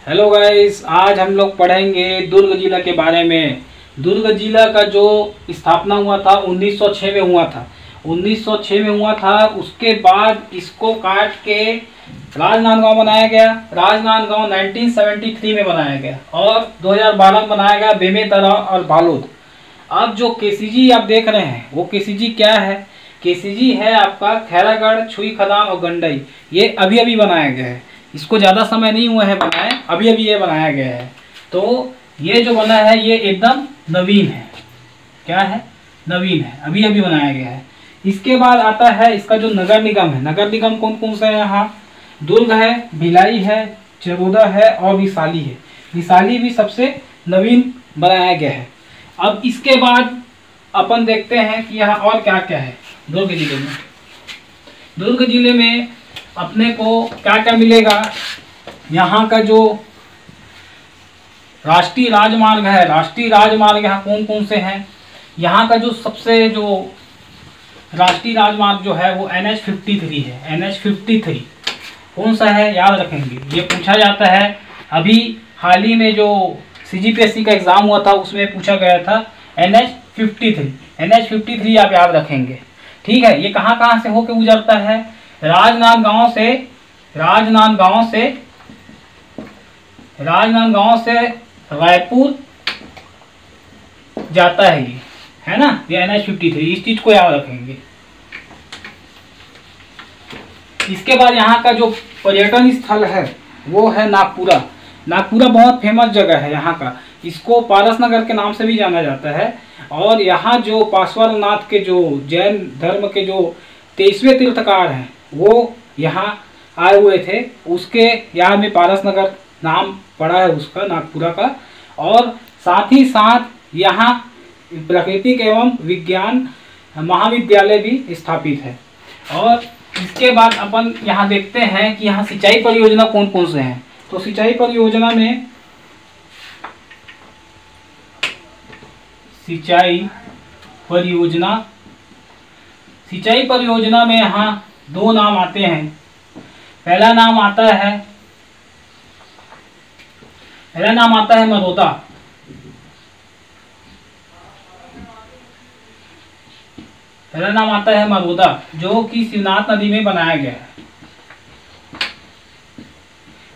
Hello guys, आज हम लोग पढ़ेंगे दुर्ग जिला के बारे में। दुर्ग जिला का जो स्थापना हुआ था 1906 में हुआ था। 1906 में हुआ था। उसके बाद इसको काट के राजनांदगांव बनाया गया। राजनांदगांव 1973 में बनाया गया और 2012 में बनाया गया बेमेतरा और बालोद। अब जो केसीजी आप देख रहे हैं वो केसीजी क्या है? केसीजी है आपका खैरागढ़, छुई खदान और गंडई। ये अभी अभी बनाया गया है, इसको ज़्यादा समय नहीं हुआ है बनाए, अभी अभी ये बनाया गया है। तो ये जो बना है ये एकदम नवीन है। क्या है? नवीन है, अभी अभी बनाया गया है। इसके बाद आता है इसका जो नगर निगम है। नगर निगम कौन कौन सा है यहाँ? दुर्ग है, भिलाई है, चरोदा है और विशाली है। विशाली भी सबसे नवीन बनाया गया है। अब इसके बाद अपन देखते हैं कि यहाँ और क्या क्या है दुर्ग जिले में। दुर्ग जिले में अपने को क्या क्या मिलेगा? यहाँ का जो राष्ट्रीय राजमार्ग है, राष्ट्रीय राजमार्ग यहाँ कौन कौन से हैं? यहाँ का जो सबसे जो राष्ट्रीय राजमार्ग जो है वो NH53 है। NH53 कौन सा है याद रखेंगे, ये पूछा जाता है। अभी हाल ही में जो CGPSC का एग्जाम हुआ था उसमें पूछा गया था NH53। NH53 आप याद रखेंगे, ठीक है। ये कहाँ कहाँ से होके गुजरता है? राजनांदगांव से रायपुर जाता है, ये है ना, ये NH53। इस चीज को याद रखेंगे। इसके बाद यहाँ का जो पर्यटन स्थल है वो है नागपुरा। नागपुरा बहुत फेमस जगह है यहाँ का। इसको पारसनगर के नाम से भी जाना जाता है। और यहाँ जो पार्श्वनाथ के जो जैन धर्म के जो 23वें तीर्थकार हैं वो यहाँ आए हुए थे। उसके यहाँ में पारसनगर नाम पड़ा है उसका, नागपुरा का। और साथ ही साथ यहाँ प्राकृतिक एवं विज्ञान महाविद्यालय भी स्थापित है। और इसके बाद अपन यहाँ देखते हैं कि यहाँ सिंचाई परियोजना कौन कौन से हैं। तो सिंचाई परियोजना में यहाँ दो नाम आते हैं। पहला नाम आता है मरोदा। पहला नाम आता है मरोदा, जो कि शिवनाथ नदी में बनाया गया है।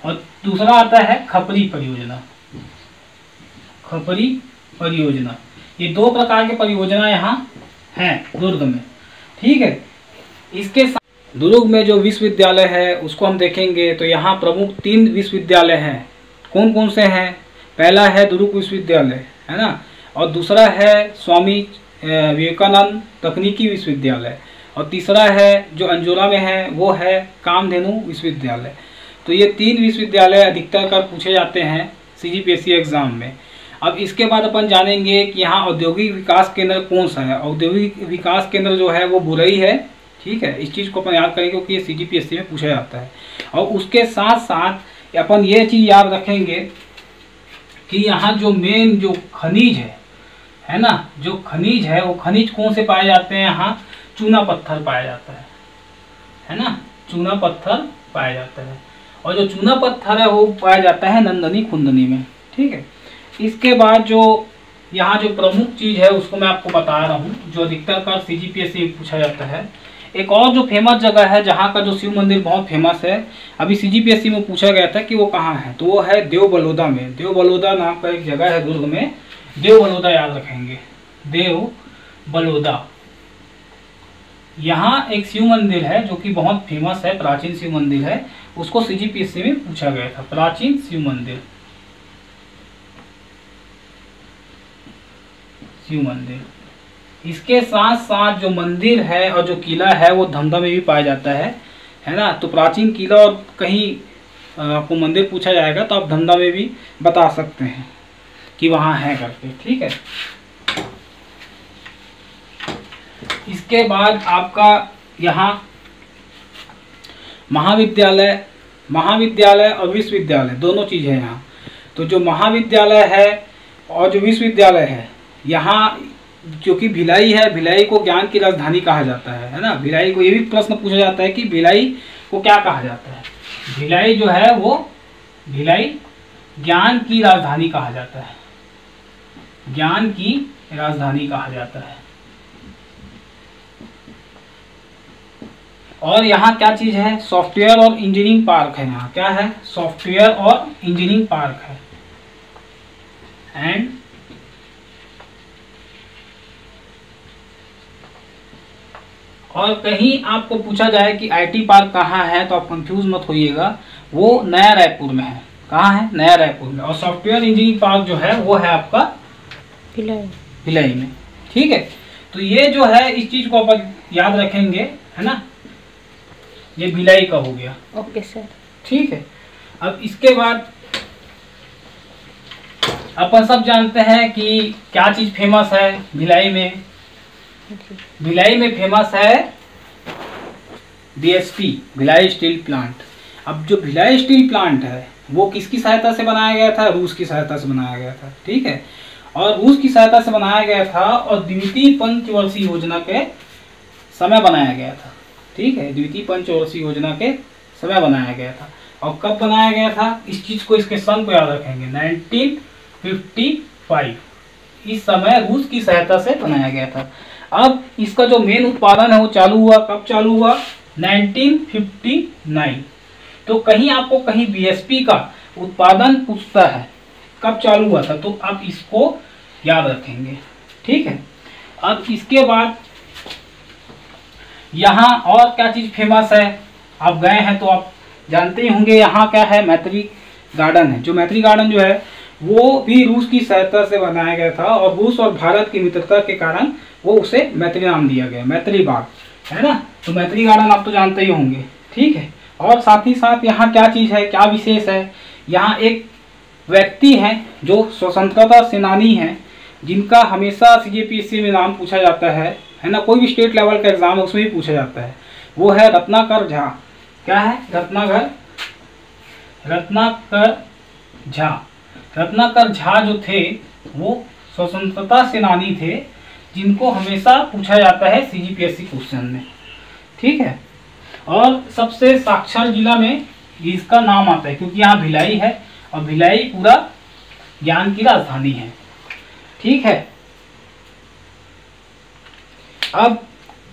और दूसरा आता है खपरी परियोजना। ये दो प्रकार के परियोजना यहाँ हैं दुर्ग में, ठीक है। इसके साथ दुर्ग में जो विश्वविद्यालय है उसको हम देखेंगे तो यहाँ प्रमुख 3 विश्वविद्यालय हैं। कौन कौन से हैं? पहला है दुर्ग विश्वविद्यालय, है ना, और दूसरा है स्वामी विवेकानंद तकनीकी विश्वविद्यालय, और तीसरा है जो अंजोला में है वो है कामधेनु विश्वविद्यालय। तो ये 3 विश्वविद्यालय अधिकतर कर पूछे जाते हैं CGPSC एग्जाम में। अब इसके बाद अपन जानेंगे कि यहाँ औद्योगिक विकास केंद्र कौन सा है। औद्योगिक विकास केंद्र जो है वो बुरई है, ठीक है। इस चीज़ को अपन याद करेंगे क्योंकि ये CGPSC में पूछा जाता है। और उसके साथ साथ अपन ये चीज़ याद रखेंगे कि यहाँ जो मेन जो खनिज है ना, जो खनिज है वो खनिज कौन से पाए जाते हैं? यहाँ चूना पत्थर पाया जाता है ना, चूना पत्थर पाया जाता है। और जो चूना पत्थर है वो पाया जाता है नंदनी खुंदनी में, ठीक है। इसके बाद जो यहाँ जो प्रमुख चीज़ है उसको मैं आपको बता रहा हूँ, जो अधिकतर का CGPSC में पूछा जाता है। एक और जो फेमस जगह है जहाँ का जो शिव मंदिर बहुत फेमस है, अभी CGPSC में पूछा गया था कि वो कहाँ है, तो वो है देव बलोदा में। देव बलोदा नाम का एक जगह है दुर्ग में, देव बलोदा याद रखेंगे, देव बलोदा। यहाँ एक शिव मंदिर है जो कि बहुत फेमस है, प्राचीन शिव मंदिर है। उसको CGPSC में पूछा गया था, प्राचीन शिव मंदिर। इसके साथ साथ जो मंदिर है और जो किला है वो धमधा में भी पाया जाता है ना। तो प्राचीन किला और कहीं आपको मंदिर पूछा जाएगा तो आप धमधा में भी बता सकते हैं कि वहाँ है करके, ठीक है। इसके बाद आपका यहाँ महाविद्यालय और विश्वविद्यालय दोनों चीज़ है यहाँ। तो जो महाविद्यालय है और जो विश्वविद्यालय है, यहाँ जो कि भिलाई है, भिलाई को ज्ञान की राजधानी कहा जाता है ना। भिलाई को ये भी प्रश्न पूछा जाता है कि भिलाई को क्या कहा जाता है। भिलाई जो है वो भिलाई ज्ञान की राजधानी कहा जाता है, ज्ञान की राजधानी कहा जाता है। और यहाँ क्या चीज है, सॉफ्टवेयर और इंजीनियरिंग पार्क है। यहाँ क्या है, सॉफ्टवेयर और इंजीनियरिंग पार्क है। एंड और कहीं आपको पूछा जाए कि आईटी पार्क कहाँ है तो आप कंफ्यूज मत होइएगा, वो नया रायपुर में है। कहाँ है, नया रायपुर में। और सॉफ्टवेयर इंजीनियरिंग पार्क जो है वो है आपका भिलाई में। ठीक है, तो ये जो है इस चीज को अपन याद रखेंगे, है ना। ये भिलाई का हो गया। Okay sir. ठीक है, अब इसके बाद अपन सब जानते हैं कि क्या चीज फेमस है भिलाई में। भिलाई में फेमस है बीएसपी, भिलाई स्टील प्लांट। अब जो भिलाई स्टील प्लांट है वो किसकी सहायता से बनाया गया था, रूस की सहायता से बनाया गया था। ठीक है, और रूस की सहायता से बनाया गया था और द्वितीय पंचवर्षीय योजना के समय बनाया गया था। ठीक है, द्वितीय पंचवर्षीय योजना के समय बनाया गया था। और कब बनाया गया था, इस चीज को, इसके सन को याद रखेंगे, 1955। इस समय रूस की सहायता से बनाया गया था। अब इसका जो मेन उत्पादन है वो चालू हुआ, कब चालू हुआ, 1959। तो कहीं आपको कहीं बीएसपी का उत्पादन पूछता है कब चालू हुआ था, तो आप इसको याद रखेंगे। ठीक है, अब इसके बाद यहाँ और क्या चीज फेमस है, आप गए हैं तो आप जानते ही होंगे। यहाँ क्या है, मैत्री गार्डन है। जो मैत्री गार्डन जो है वो भी रूस की सहायता से बनाया गया था और रूस और भारत की मित्रता के कारण वो उसे मैत्री नाम दिया गया, मैत्री बाग, है ना। तो मैत्री गार्डन आप तो जानते ही होंगे। ठीक है, और साथ ही साथ यहाँ क्या चीज है, क्या विशेष है, यहाँ एक व्यक्ति हैं जो स्वतंत्रता सेनानी हैं, जिनका हमेशा सीजीपीएससी में नाम पूछा जाता है ना। कोई भी स्टेट लेवल का एग्जाम है उसमें भी पूछा जाता है। वो है रत्नाकर झा। क्या है, रत्नाकर झा। रत्नाकर झा जो थे वो स्वतंत्रता सेनानी थे, जिनको हमेशा पूछा जाता है सीजीपीएससी क्वेश्चन में। ठीक है, और सबसे साक्षर जिला में इसका नाम आता है क्योंकि यहाँ भिलाई है और भिलाई पूरा ज्ञान की राजधानी है। ठीक है, अब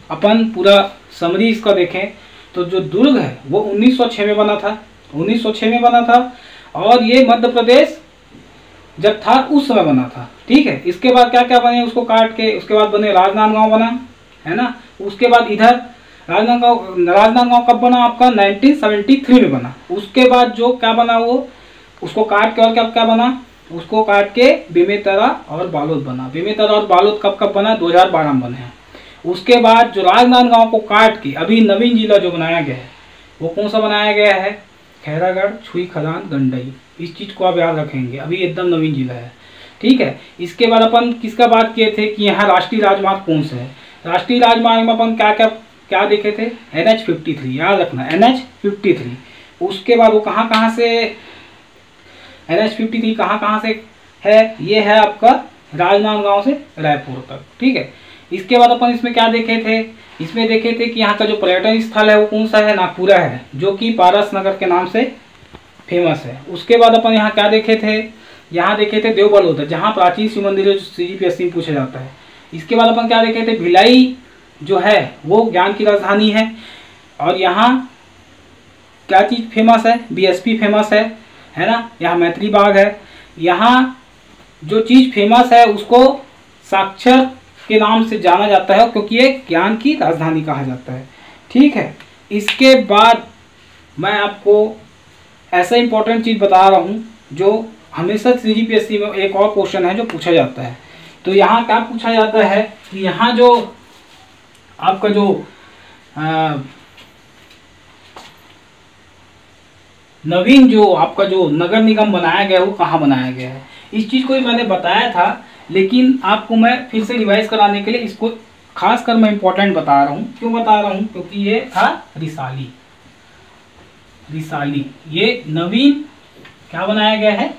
अपन पूरा समरी इसका देखें तो जो दुर्ग है वो 1906 में बना था, 1906 में बना था। और ये मध्य प्रदेश जब था उस समय बना था। ठीक है, इसके बाद क्या क्या बने उसको काट के, उसके बाद बने राजनांदगांव बना, है ना। उसके बाद इधर राजनांदगांव कब बना आपका, 1973 में बना। उसके बाद जो क्या बना वो उसको काट के, और क्या क्या बना उसको काट के बेमेतरा और बालोद बना। बेमेतरा और बालोद कब कब बना, 2012 में बने हैं। उसके बाद जो राजनांदगांव को काट के अभी नवीन जिला जो बनाया गया है वो कौन सा बनाया गया है, खैरागढ़, छुई, खदान, गंडई। इस चीज को आप याद रखेंगे, अभी एकदम नवीन जिला है। ठीक है, इसके बाद अपन किसका बात किए थे कि यहाँ राष्ट्रीय राजमार्ग कौन सा है। राष्ट्रीय राजमार्ग में अपन क्या क्या क्या देखे थे, NH53, याद रखना NH53। उसके बाद वो कहाँ कहाँ से, NH53 कहाँ कहाँ से है, ये है आपका राजनांदगांव से रायपुर तक। ठीक है, इसके बाद अपन इसमें क्या देखे थे, इसमें देखे थे कि यहाँ का जो पर्यटन स्थल है वो कौन सा है, नागपुरा है, जो कि पारस नगर के नाम से फेमस है। उसके बाद अपन यहाँ क्या देखे थे, यहाँ देखे थे देवबलौद, जहाँ प्राचीन शिव मंदिर सीजीपीएससी में पूछा जाता है। इसके बाद अपन क्या देखे थे, भिलाई जो है वो ज्ञान की राजधानी है। और यहाँ क्या चीज फेमस है, बीएसपी फेमस है ना। यहाँ मैत्री बाग है। यहाँ जो चीज फेमस है उसको साक्षर के नाम से जाना जाता है क्योंकि ये ज्ञान की राजधानी कहा जाता है। ठीक है, इसके बाद मैं आपको ऐसा इंपॉर्टेंट चीज बता रहा हूँ जो हमेशा सीजीपीएससी में एक और क्वेश्चन है जो पूछा जाता है। तो यहाँ क्या पूछा जाता है कि यहाँ जो आपका जो नवीन जो आपका जो नगर निगम बनाया गया है वो कहाँ बनाया गया है। इस चीज को भी मैंने बताया था, लेकिन आपको मैं फिर से रिवाइज कराने के लिए इसको खास कर मैं इंपॉर्टेंट बता रहा हूँ। क्यों बता रहा हूँ, क्योंकि ये था रिसाली। ये नवीन क्या बनाया गया है,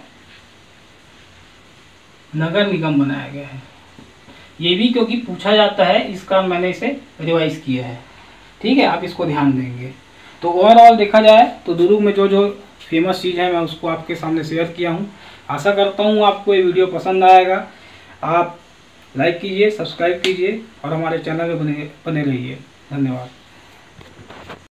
नगर निगम बनाया गया है। ये भी क्योंकि पूछा जाता है, इसका मैंने इसे रिवाइज किया है। ठीक है, आप इसको ध्यान देंगे। तो ओवरऑल देखा जाए तो दुर्ग में जो जो फेमस चीज़ है, मैं उसको आपके सामने शेयर किया हूँ। आशा करता हूँ आपको ये वीडियो पसंद आएगा। आप लाइक कीजिए, सब्सक्राइब कीजिए और हमारे चैनल में बने रहिए। धन्यवाद।